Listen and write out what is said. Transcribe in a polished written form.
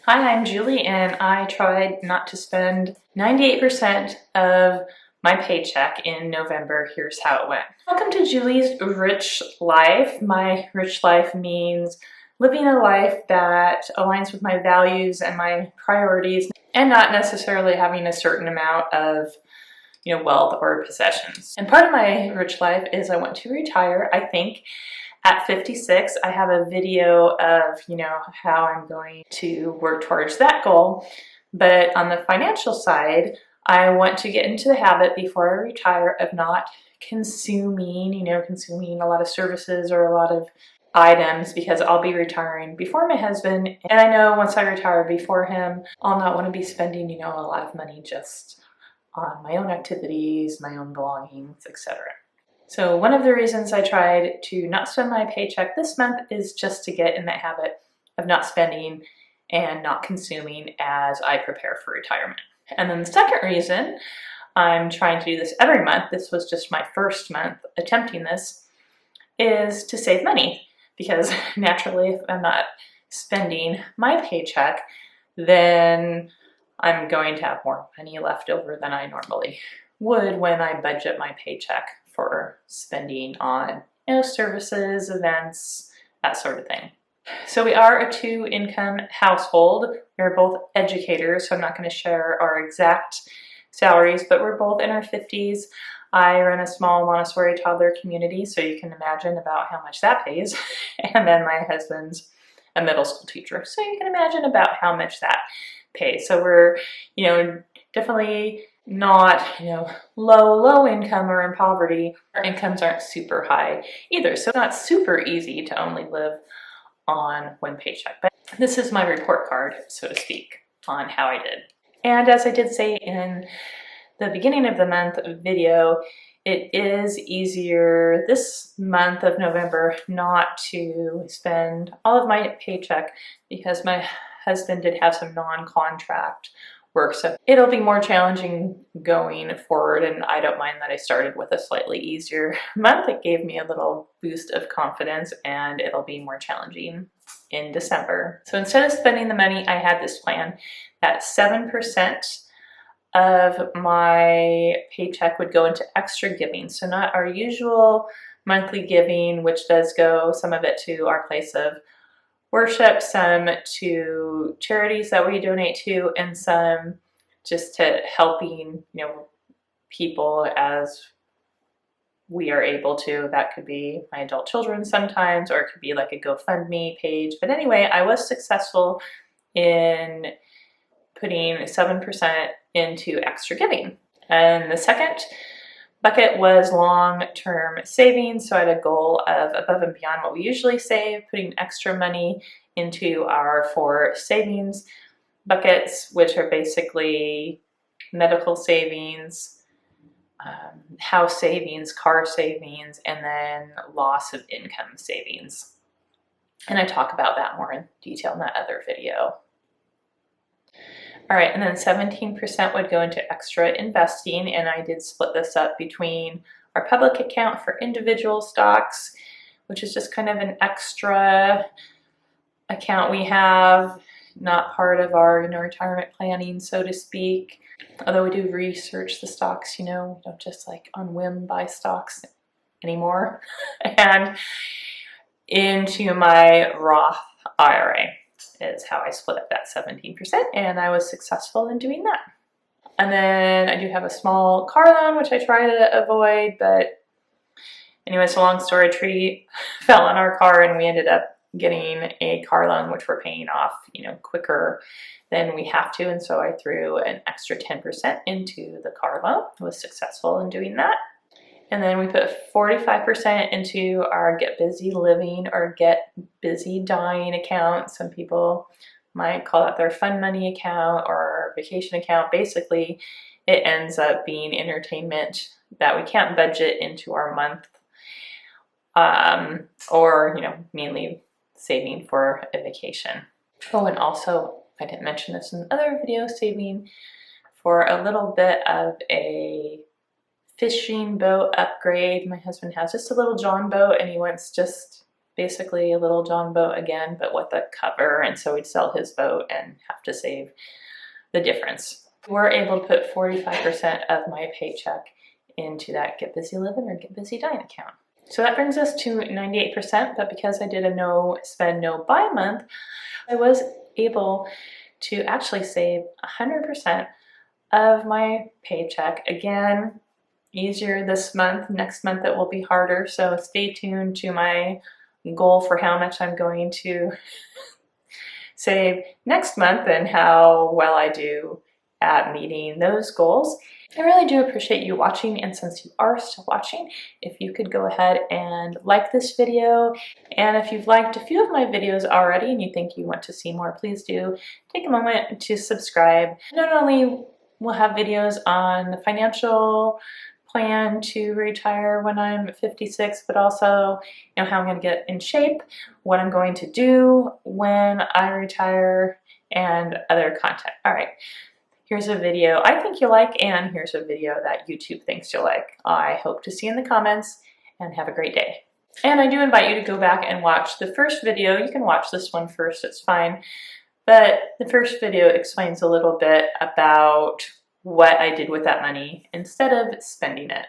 Hi, I'm Julie, and I tried not to spend 98% of my paycheck in November. Here's how it went. Welcome to Julie's Rich Life. My rich life means living a life that aligns with my values and my priorities, and not necessarily having a certain amount of wealth or possessions. And part of my rich life is I want to retire, I think, at 56. I have a video of, how I'm going to work towards that goal. But on the financial side, I want to get into the habit before I retire of not consuming a lot of services or a lot of items, because I'll be retiring before my husband. And I know once I retire before him, I'll not want to be spending, a lot of money just on my own activities, my own belongings, etc. So one of the reasons I tried to not spend my paycheck this month is just to get in that habit of not spending and not consuming as I prepare for retirement. And then the second reason I'm trying to do this every month, this was just my first month attempting this, is to save money. Because naturally, if I'm not spending my paycheck, then I'm going to have more money left over than I normally would when I budget my paycheck for spending on services, events, that sort of thing. So we are a two-income household. We're both educators, so I'm not going to share our exact salaries, but we're both in our 50s. I run a small Montessori toddler community, so you can imagine about how much that pays. And then my husband's a middle school teacher, so you can imagine about how much that pays. So we're, definitely not, low income or in poverty. Our incomes aren't super high either, so it's not super easy to only live on one paycheck. But this is my report card, so to speak, on how I did. And as I did say in the beginning of the month video, it is easier this month of November not to spend all of my paycheck because my husband did have some non-contract work, so it'll be more challenging going forward, and I don't mind that I started with a slightly easier month. It gave me a little boost of confidence, and it'll be more challenging in December. So instead of spending the money, I had this plan that 7% of my paycheck would go into extra giving. So not our usual monthly giving, which does go some of it to our place of worship, some to charities that we donate to, and some just to helping, people as we are able to. That could be my adult children sometimes, or it could be like a GoFundMe page. But anyway, I was successful in putting 7% into extra giving. And the second bucket was long-term savings. So I had a goal of above and beyond what we usually save, putting extra money into our 4 savings buckets, which are basically medical savings, house savings, car savings, and then loss of income savings. And I talk about that more in detail in that other video. All right, and then 17% would go into extra investing, and I did split this up between our public account for individual stocks, which is just kind of an extra account we have, not part of our retirement planning, so to speak. Although we do research the stocks, we don't just like on whim buy stocks anymore. And into my Roth IRA is how I split up that 17%, and I was successful in doing that. And then I do have a small car loan, which I try to avoid, but anyway, so long story, a tree fell on our car and we ended up getting a car loan, which we're paying off, quicker than we have to. And so I threw an extra 10% into the car loan. I was successful in doing that. And then we put 45% into our Get Busy Living or Get Busy Dying account. Some people might call that their fun money account or vacation account. Basically, it ends up being entertainment that we can't budget into our month, or mainly saving for a vacation. Oh, and also, I didn't mention this in the other video, saving for a little bit of a fishing boat upgrade. My husband has just a little John boat, and he wants just basically a little John boat again, but with a cover, and so we'd sell his boat and have to save the difference. We're able to put 45% of my paycheck into that Get Busy Living or Get Busy Dying account. So that brings us to 98%, but because I did a no spend, no buy month, I was able to actually save 100% of my paycheck. Again, easier this month. Next month it will be harder, so stay tuned to my goal for how much I'm going to save next month and how well I do at meeting those goals. I really do appreciate you watching, and since you are still watching, if you could go ahead and like this video, and if you've liked a few of my videos already and you think you want to see more, please do take a moment to subscribe. Not only will have videos on the financial plan to retire when I'm 56, but also, you know, how I'm going to get in shape, what I'm going to do when I retire, and other content. All right, here's a video I think you'll like, and here's a video that YouTube thinks you'll like. I hope to see you in the comments, and have a great day. And I do invite you to go back and watch the first video. You can watch this one first, it's fine. But the first video explains a little bit about what I did with that money instead of spending it.